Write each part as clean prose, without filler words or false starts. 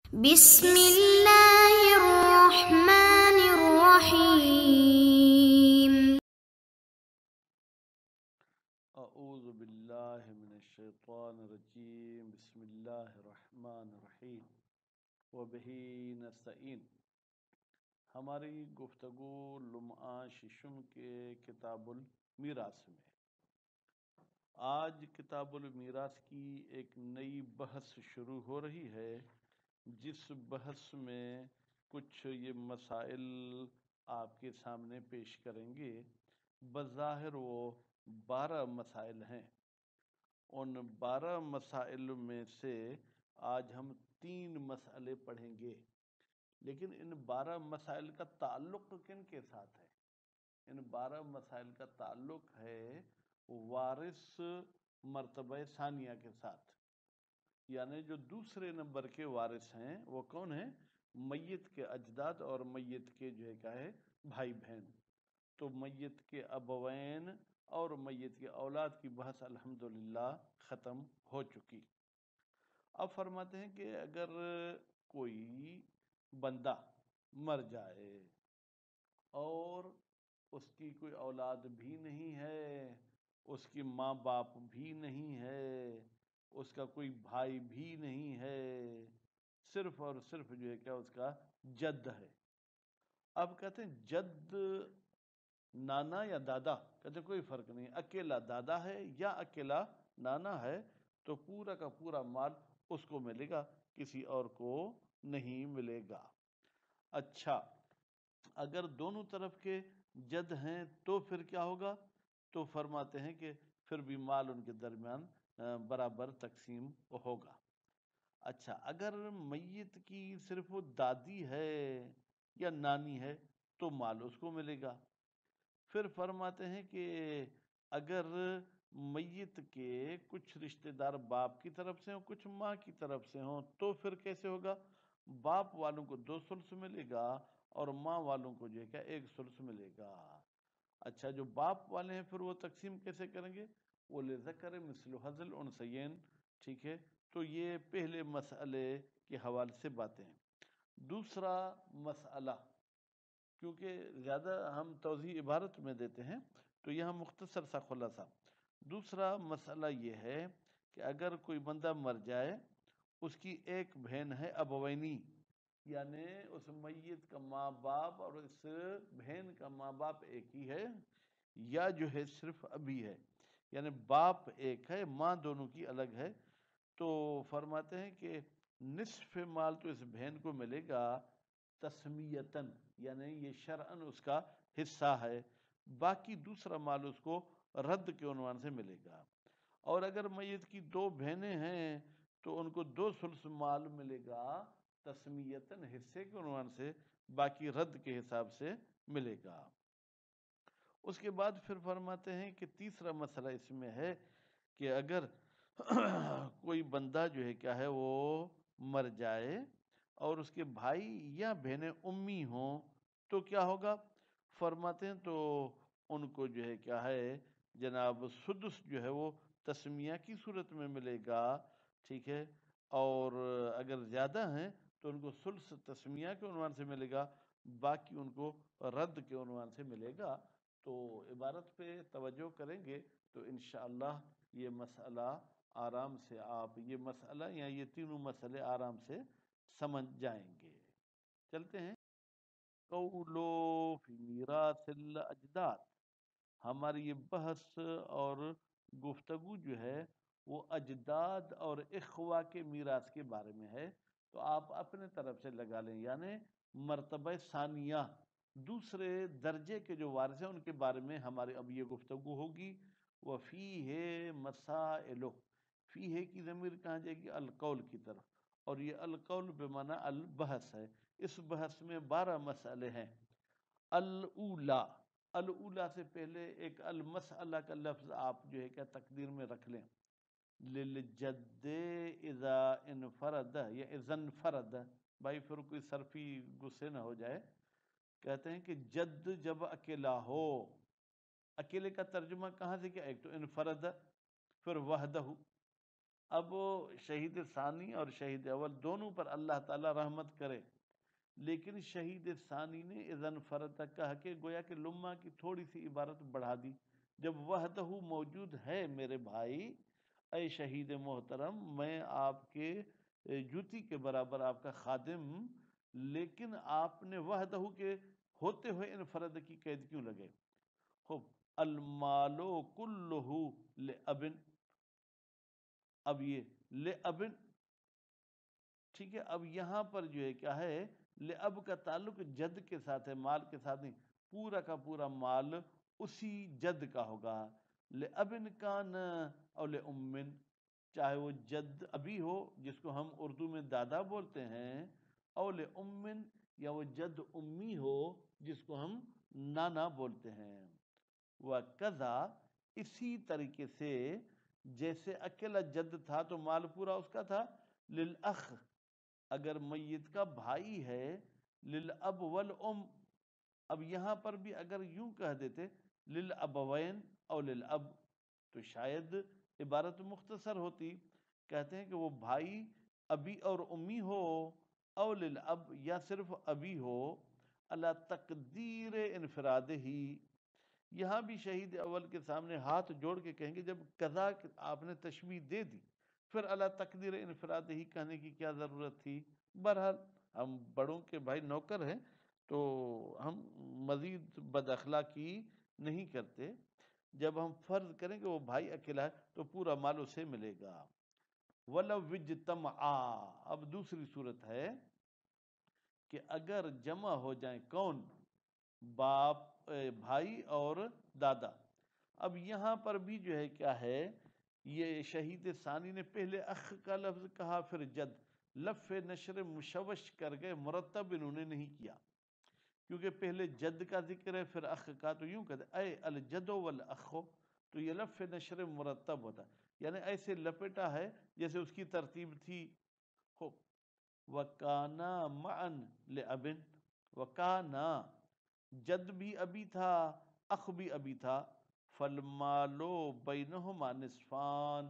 بسم اللہ الرحمن الرحیم۔ اعوذ باللہ من الشیطان الرجیم، بسم اللہ الرحمن الرحیم، وبہ نستعین۔ ہماری گفتگو لمعہ ششم کے کتاب المیراث میں، آج کتاب المیراث کی ایک نئی بحث شروع ہو رہی ہے، جس بحث میں کچھ یہ مسائل آپ کے سامنے پیش کریں گے۔ بظاہر وہ 12 مسائل ہیں، ان 12 مسائل میں سے آج ہم 3 مسئلے پڑھیں گے، لیکن ان 12 مسائل کا تعلق کن کے ساتھ ہے؟ ان 12 مسائل کا تعلق ہے وارث مرتبہ ثانیہ کے ساتھ، یعنی جو دوسرے نمبر کے وارث ہیں وہ کون ہیں؟ میت کے اجداد اور میت کے جو ہے کیا ہے بھائی بہن۔ تو میت کے ابوین اور میت کے اولاد کی بحث الحمدللہ ختم ہو چکی۔ اب فرماتے ہیں کہ اگر کوئی بندہ مر جائے اور اس کی کوئی اولاد بھی نہیں ہے، اس کی ماں باپ بھی نہیں ہے، اس کا کوئی بھائی بھی نہیں ہے، صرف اور صرف جو ہے کیا اس کا جد ہے۔ اب کہتے ہیں جد نانا یا دادا؟ کہتے ہیں کوئی فرق نہیں، اکیلا دادا ہے یا اکیلا نانا ہے تو پورا کا پورا مال اس کو ملے گا، کسی اور کو نہیں ملے گا۔ اچھا، اگر دونوں طرف کے جد ہیں تو پھر کیا ہوگا؟ تو فرماتے ہیں کہ پھر بھی مال ان کے درمیان برابر تقسیم ہوگا۔ اچھا، اگر میت کی صرف وہ دادی ہے یا نانی ہے تو مال اس کو ملے گا۔ پھر فرماتے ہیں کہ اگر میت کے کچھ رشتہ دار باپ کی طرف سے ہوں، کچھ ماں کی طرف سے ہوں تو پھر کیسے ہوگا؟ باپ والوں کو 2 ثلث ملے گا اور ماں والوں کو جو ہے کیا 1 ثلث ملے گا۔ اچھا، جو باپ والے ہیں پھر وہ تقسیم کیسے کریں گے؟ وہ لِذَكَرِ مِثْلُ حَظِّ الْأُنثَيَيْنِ، ٹھیک ہے؟ تو یہ پہلے مسئلے کے حوالے سے باتیں ہیں۔ دوسرا مسئلہ، کیونکہ زیادہ ہم توضیح عبارت میں دیتے ہیں تو یہاں مختصر سا خلاصہ۔ دوسرا مسئلہ یہ ہے کہ اگر کوئی بندہ مر جائے، اس کی ایک بہن ہے ابوینی، یعنی اس میت کا ماں باپ اور اس بہن کا ماں باپ ایک ہی ہے، یا جو ہے صرف ابھی ہے، یعنی باپ ایک ہے ماں دونوں کی الگ ہے، تو فرماتے ہیں کہ نصف مال تو اس بہن کو ملے گا تسمیتاً، یعنی یہ شرعاً اس کا حصہ ہے، باقی دوسرا مال اس کو رد کے عنوان سے ملے گا۔ اور اگر میت کی 2 بہنیں ہیں تو ان کو 2 ثلث مال ملے گا تسمیتاً، حصے کے عنوان سے، باقی رد کے حساب سے ملے گا۔ اس کے بعد پھر فرماتے ہیں کہ تیسرا مسئلہ اس میں ہے کہ اگر کوئی بندہ جو ہے کیا ہے وہ مر جائے اور اس کے بھائی یا بہنیں امی ہوں تو کیا ہوگا؟ فرماتے ہیں تو ان کو جو ہے کیا ہے جناب سدس جو ہے وہ تسمیہ کی صورت میں ملے گا، ٹھیک ہے؟ اور اگر زیادہ ہیں تو ان کو ثلث تسمیہ کے عنوان سے ملے گا، باقی ان کو رد کے عنوان سے ملے گا۔ تو عبارت پہ توجہ کریں گے تو انشاءاللہ یہ مسئلہ آرام سے آپ یہ مسئلہ یا یہ تینوں مسئلے آرام سے سمجھ جائیں گے۔ چلتے ہیں۔ قولو فی میراث الاجداد، ہماری یہ بحث اور گفتگو جو ہے وہ اجداد اور اخوہ کے میراث کے بارے میں ہے، تو آپ اپنے طرف سے لگا لیں، یعنی مرتبہ ثانیہ دوسرے درجے کے جو وارث ہیں ان کے بارے میں ہماری اب یہ گفتگو ہوگی۔ وَفِيهِ مَسَائِلُ، فیہ کی ضمیر کہاں جائے گی؟ القول کی طرف، اور یہ القول بمعنی البحث ہے۔ اس بحث میں 12 مسئلے ہیں۔ الاولا، الاولا سے پہلے ایک المسئلہ کا لفظ آپ جو ہے کیا تقدیر میں رکھ لیں، للجد اذا انفرد یا اذا انفرد، بھائی پھر کوئی صرفی غصے نہ ہو جائے، کہتے ہیں کہ جد جب اکیلا ہو، اکیلے کا ترجمہ کہاں سے کیا؟ ایک تو انفرد، پھر وحدہ، اب شہید ثانی اور شہید اول دونوں پر اللہ تعالیٰ رحمت کرے، لیکن شہید ثانی نے اذن فرد کہا کہ گویا کہ لما کی تھوڑی سی عبارت بڑھا دی، جب وحدہ موجود ہے میرے بھائی، اے شہید محترم، میں آپ کے جوتی کے برابر آپ کا خادم، لیکن آپ نے وحدہ کے ہوتے ہوئے انفرد کی قید کیوں لگے؟ خوب، المالو کلہ لابن، اب یہ لابن، ٹھیک ہے، اب یہاں پر جو ہے کیا ہے، لاب کا تعلق جد کے ساتھ ہے، مال کے ساتھ نہیں، پورا کا پورا مال اسی جد کا ہوگا، لابن کان او لامن، چاہے وہ جد ابی ہو جس کو ہم اردو میں دادا بولتے ہیں، او لامن، یا وہ جد امی ہو جس کو ہم نانا بولتے ہیں، وَقَذَا، اسی طریقے سے جیسے اکیلا جد تھا تو مال پورا اس کا تھا، للأخ، اگر میت کا بھائی ہے، للأب والأم، اب یہاں پر بھی اگر یوں کہہ دیتے للأبوین او للأب تو شاید عبارت مختصر ہوتی، کہتے ہیں کہ وہ بھائی ابی اور امی ہو، او للأب، یا صرف ابی ہو، اللہ تقدیر انفراد ہی، یہاں بھی شہید اول کے سامنے ہاتھ جوڑ کے کہیں گے جب قضا آپ نے تشبیہ دے دی، پھر اللہ تقدیر انفراد ہی کہنے کی کیا ضرورت تھی؟ بہرحال ہم بڑوں کے بھائی نوکر ہیں تو ہم مزید بد اخلاقی نہیں کرتے، جب ہم فرض کریں کہ وہ بھائی اکیلا ہے تو پورا مال اسے ملے گا۔ وَلَوْ وِجْتَمَعَا، اب دوسری صورت ہے کہ اگر جمع ہو جائیں کون؟ باپ، بھائی اور دادا، اب یہاں پر بھی جو ہے کیا ہے، یہ شہید ثانی نے پہلے اخ کا لفظ کہا پھر جد، لف نشر مشوش کر گئے، مرتب انہوں نے نہیں کیا، کیونکہ پہلے جد کا ذکر ہے پھر اخ کا، تو یوں کہتے اے الجد والاخ، تو یہ لف نشر مرتب ہوتا ہے، یعنی ایسے لپٹا ہے جیسے اس کی ترتیب تھی۔ خوب، وَكَانَا مَعًا لِأَبٍ، وَكَانَا، جد بھی ابھی تھا، اخ بھی ابھی تھا، فالمالو بینہما نصفان،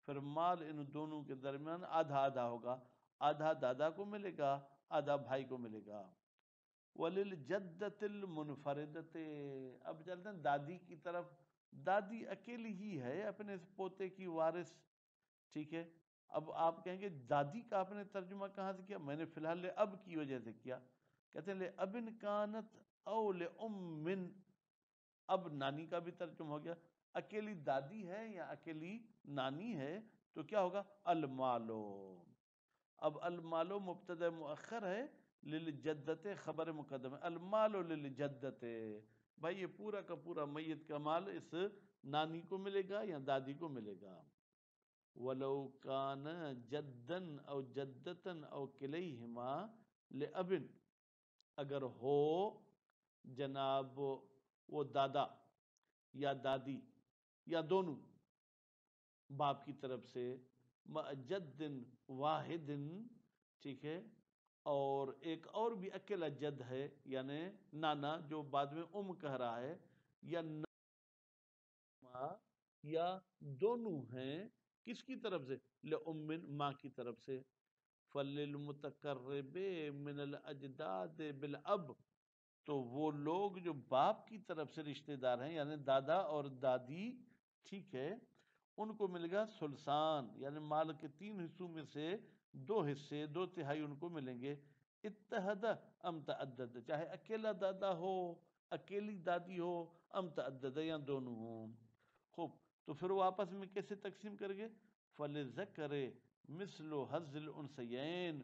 پھر مال ان دونوں کے درمیان آدھا آدھا ہوگا، آدھا دادا کو ملے گا، آدھا بھائی کو ملے گا۔ وَلِلْجَدَّةِ الْمُنْفَرِدَةِ، اب چلتے ہیں دادی کی طرف، دادی اکیلی ہی ہے اپنے اس پوتے کی وارث، ٹھیک ہے، اب آپ کہیں گے دادی کا آپ نے ترجمہ کہاں سے کیا؟ میں نے فی الحال اب کی وجہ سے کیا، کہتے ہیں لِأَبٍ كَانَتْ او لِأُمٍّ، اب نانی کا بھی ترجمہ ہو گیا، اکیلی دادی ہے یا اکیلی نانی ہے تو کیا ہوگا؟ المالو، اب المالو مبتدا مؤخر ہے، للجدت خبر مقدم ہے، المالو للجدت، بھائی یہ پورا کا پورا میت کا مال اس نانی کو ملے گا یا دادی کو ملے گا۔ وَلَوْ كَانَ جَدًّا او جَدَّةً او كِلَيْهِمَا لِأَبٍ، اگر ہو جناب وہ دادا یا دادی یا دونوں باپ کی طرف سے، جد واحد، ٹھیک ہے، اور ایک اور بھی اکیلا جد ہے یعنی نانا جو بعد میں کہہ رہا ہے، یا ماں، یا دونوں ہیں، کس کی طرف سے؟ لأم، ماں کی طرف سے، فَلِلْمُتَقَرِّبِ مِنَ الْأَجْدَادِ بِالْأَبْ، تو وہ لوگ جو باپ کی طرف سے رشتہ دار ہیں یعنی دادا اور دادی، ٹھیک ہے، ان کو ملے گا ثلثان، یعنی مال کے 3 حصوں میں سے 2 حصے، 2/3 ان کو ملیں گے، اتحد ام تعدد، چاہے اکیلا دادا ہو، اکیلی دادی ہو، ام تعدد، یا دونوں ہوں۔ خوب، تو پھر وہ آپس میں کیسے تقسیم کریں گے؟ فَلِذَكَرِ مِثْلُ حَظِّ الْأُنْثَيَيْنِ،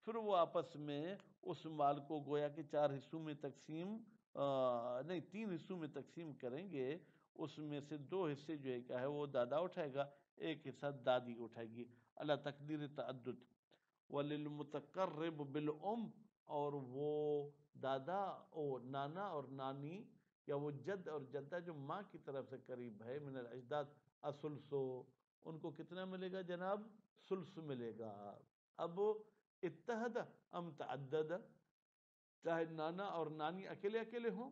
پھر وہ آپس میں اس مال کو گویا کہ 4 حصوں میں تقسیم نہیں 3 حصوں میں تقسیم کریں گے، اس میں سے 2 حصے جو ہے کیا ہے وہ دادا اٹھائے گا، 1 حصہ دادی اٹھائے گی، اللہ تقدیر تعدد۔ وَلِلْمُتَقَرِّبُ بِالْأُمْ، اور وہ دادا اور نانا اور نانی یا وہ جد اور جدہ جو ماں کی طرف سے قریب ہے، من الاجداد الثلث، ان کو کتنا ملے گا جناب؟ ثلث ملے گا۔ اب اتحد ام تعدد، چاہے نانا اور نانی اکیلے اکیلے ہوں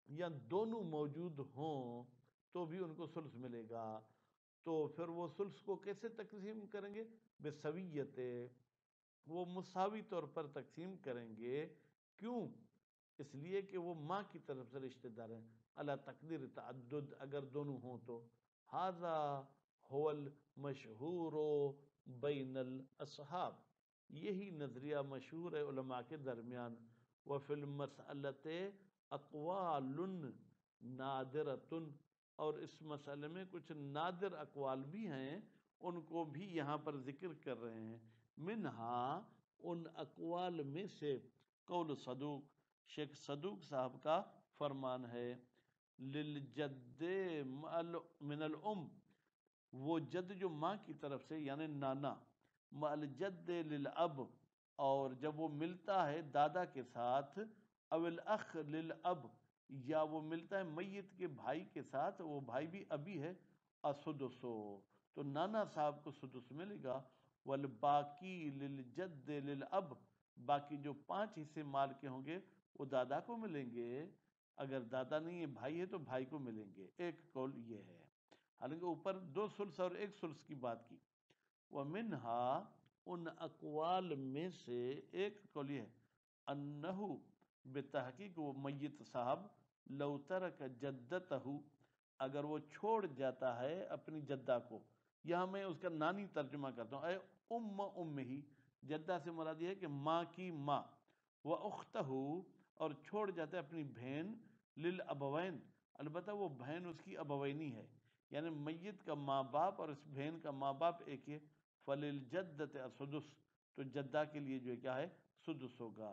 یا دونوں موجود ہوں تو بھی ان کو ثلث ملے گا۔ تو پھر وہ ثلث کو کیسے تقسیم کریں گے؟ بسویت، وہ مساوی طور پر تقسیم کریں گے. کیوں؟ اس لیے کہ وہ ماں کی طرف سے رشتہ دار ہیں. اللہ تقدیر تعدد اگر دونوں ہوں تو ھذا هو المشہور بین الاصحاب، یہی نظریہ مشہور ہے علماء کے درمیان. وفی المسألۃ اقوال نادرۃ، اور اس مسئلے میں کچھ نادر اقوال بھی ہیں، ان کو بھی یہاں پر ذکر کر رہے ہیں. منہا، ان اقوال میں سے قول صدوق، شیخ صدوق صاحب کا فرمان ہے، للجد من الام، وہ جد جو ماں کی طرف سے یعنی نانا، مع الجد للاب، اور جب وہ ملتا ہے دادا کے ساتھ، او الاخ للاب، یا وہ ملتا ہے میت کے بھائی کے ساتھ، وہ بھائی بھی ابی ہے، اسدسو، تو نانا صاحب کو سدس ملے گا. والباقی للجد للاب، باقی جو 5 حصے مال کے ہوں گے وہ دادا کو ملیں گے، اگر دادا نہیں ہے بھائی ہے تو بھائی کو ملیں گے. ایک قول یہ ہے، حالانکہ اوپر 2 ثلث اور 1 ثلث کی بات کی. ومنہا، ان اقوال میں سے ایک قول یہ ہے، انہو، بتحقیق وہ میت صاحب، لو ترک جدتہ، اگر وہ چھوڑ جاتا ہے اپنی جدہ کو. یہاں میں اس کا نانی ترجمہ کرتا ہوں، اے ام ہی، جدہ سے مراد یہ ہے کہ ماں کی ماں. وَأُخْتَهُ، اور چھوڑ جاتا ہے اپنی بہن، للابوین، البتہ وہ بہن اس کی ابوینی ہے، یعنی میت کا ماں باپ اور اس بہن کا ماں باپ ایک ہے. فَلِلْجَدَّةِ السُّدُسُ، تو جدہ کے لیے جو ہے کیا ہے؟ سدس ہوگا.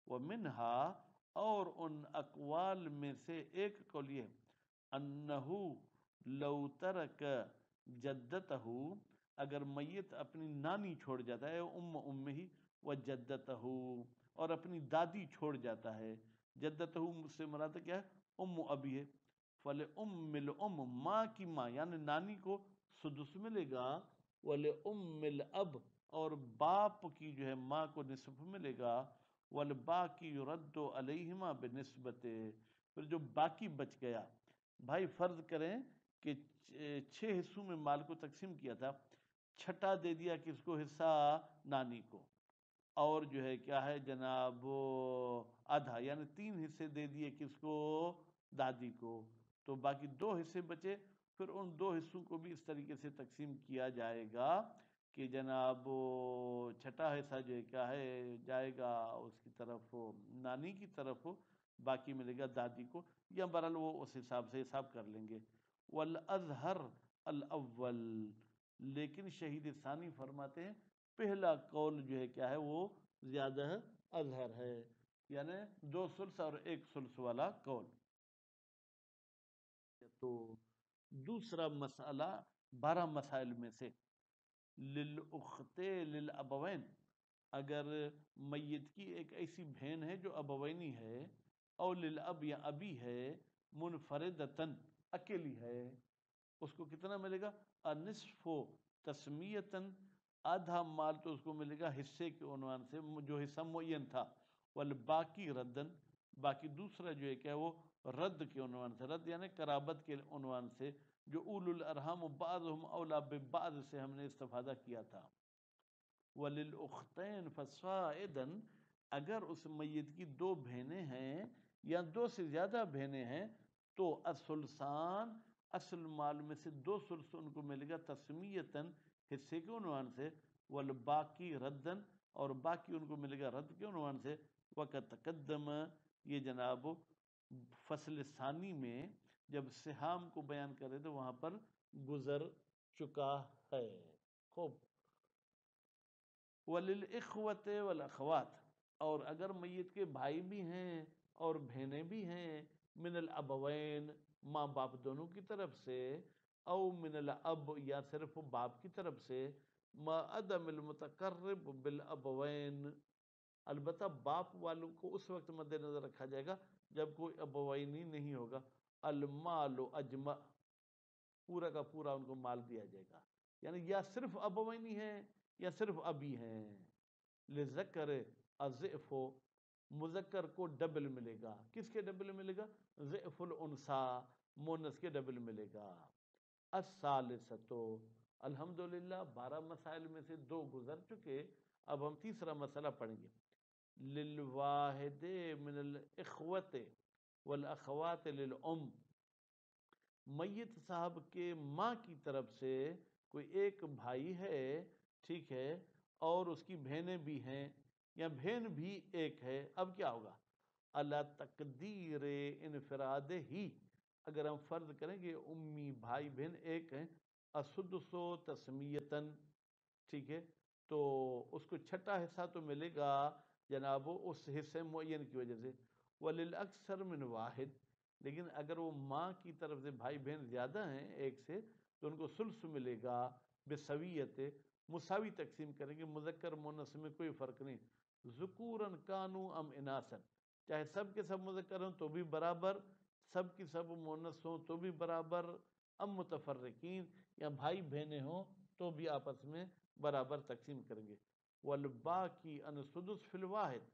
وَمِنْهَا، اور ان اقوال میں سے ایک قول یہ، انہو لو ترک جدتہ، اگر میت اپنی نانی چھوڑ جاتا ہے، ام ہی، و جدتہ، اور اپنی دادی چھوڑ جاتا ہے. جدتہ سے مراد کیا ہے؟ ام ابی ہے. فلام الام، ماں کی ماں یعنی نانی کو سدس ملے گا. ولام الاب، اور باپ کی جو ہے ماں کو نصف ملے گا. والباقی يرد علیہما بنسبت، پھر جو باقی بچ گیا، بھائی فرض کریں کہ 6 حصوں میں مال کو تقسیم کیا تھا، چھٹا دے دیا کس کو؟ حصہ نانی کو، اور جو ہے کیا ہے جناب آدھا، یعنی 3 حصے دے دیے کس کو؟ دادی کو. تو باقی 2 حصے بچے، پھر ان 2 حصوں کو بھی اس طریقے سے تقسیم کیا جائے گا کہ جناب چھٹا حصہ جو ہے کیا ہے جائے گا اس کی طرف، نانی کی طرف، باقی ملے گا دادی کو، یا برحال وہ اس حساب سے حساب کر لیں گے. والازہر الاول، لیکن شہید ثانی فرماتے ہیں پہلا قول جو ہے کیا ہے وہ زیادہ اظہر ہے، یعنی 2 ثلث اور 1 ثلث والا قول. تو دوسرا مسئلہ 12 مسائل میں سے، للأخت للابوین، اگر میت کی ایک ایسی بہن ہے جو ابوینی ہے، او للاب، یا ابی ہے، منفردتن، اکیلی ہے، اس کو کتنا ملے گا؟ النصف تسمیتن، آدھا مال تو اس کو ملے گا حصے کے عنوان سے، جو حصہ معین تھا. والباقی ردن، باقی دوسرا جو ہے کیا وہ رد کے عنوان سے، رد یعنی قرابت کے عنوان سے، جو اول الارحام بعضهم اولا ببعض سے ہم نے استفادہ کیا تھا. وللأختین فصاعدا، اگر اس میت کی 2 بہنیں ہیں یا 2 سے زیادہ بہنیں ہیں تو الثلثان، اصل مال میں سے 2 ثلث ان کو ملے گا تسمیتاً، حصے کے عنوان سے. والباقی ردن، اور باقی ان کو ملے گا رد کے عنوان سے. وقت تقدم، یہ جناب فصل ثانی میں جب سہام کو بیان کر رہے تو وہاں پر گزر چکا ہے. خوب. وللإخوۃ والاخوات، اور اگر میت کے بھائی بھی ہیں اور بہنیں بھی ہیں، من الابوین، ماں باپ دونوں کی طرف سے، او من الاب، یا صرف باپ کی طرف سے، ما عدم المتقرب بالابوین، البتہ باپ والوں کو اس وقت مد نظر رکھا جائے گا جب کوئی ابوینی نہیں ہوگا. المال اجمع، پورا کا پورا ان کو مال دیا جائے گا، یعنی یا صرف ابوینی ہے یا صرف ابی ہیں. لذکر الضعف، مذکر کو ڈبل ملے گا. کس کے ڈبل ملے گا؟ ضعف الانثی، مونس کے ڈبل ملے گا. الثالثۃ، الحمدللہ 12 مسائل میں سے 2 گزر چکے، اب ہم تیسرا مسئلہ پڑھیں گے۔ للواحد من الاخوت والاخوات للام، میت صاحب کے ماں کی طرف سے کوئی ایک بھائی ہے، ٹھیک ہے، اور اس کی بہنیں بھی ہیں یا بہن بھی ایک ہے، اب کیا ہوگا؟ اللہ تقدیر انفراد ہی، اگر ہم فرض کریں کہ امی بھائی بہن ایک ہیں، اسدس و تسمیتن، ٹھیک ہے، تو اس کو چھٹا حصہ تو ملے گا جناب اس حصے معین کی وجہ سے، وللاکثر من واحد، لیکن اگر وہ ماں کی طرف سے بھائی بہن زیادہ ہیں ایک سے تو ان کو ثلث ملے گا بسویت، مساوی تقسیم کریں گے، مذکر مؤنث میں کوئی فرق نہیں، ذکورن کانو ام اناسن، چاہے سب کے سب مذکر ہوں تو بھی برابر، سب کی سب مؤنث ہوں تو بھی برابر، ام متفرقین، یا بھائی بہنیں ہوں تو بھی آپس میں برابر تقسیم کریں گے۔ والباقی ان سدس فی الواحد،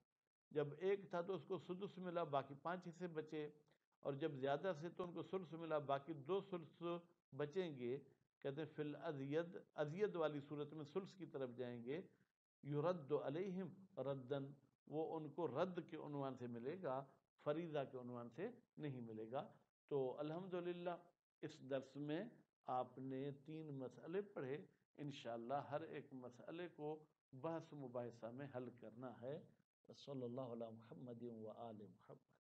جب ایک تھا تو اس کو سدس ملا، باقی 5 حصے بچے، اور جب زیادہ سے تو ان کو سلس ملا، باقی 2 سلس بچیں گے۔ کہتے ہیں فی الازید، ازید والی صورت میں سلس کی طرف جائیں گے، یرد علیہم ردن، وہ ان کو رد کے عنوان سے ملے گا، فریضہ کے عنوان سے نہیں ملے گا۔ تو الحمدللہ اس درس میں آپ نے 3 مسئلے پڑھے، انشاءاللہ ہر ایک مسئلے کو بحث مباحثہ میں حل کرنا ہے۔ صلی اللہ علیہ محمد و آل محمد۔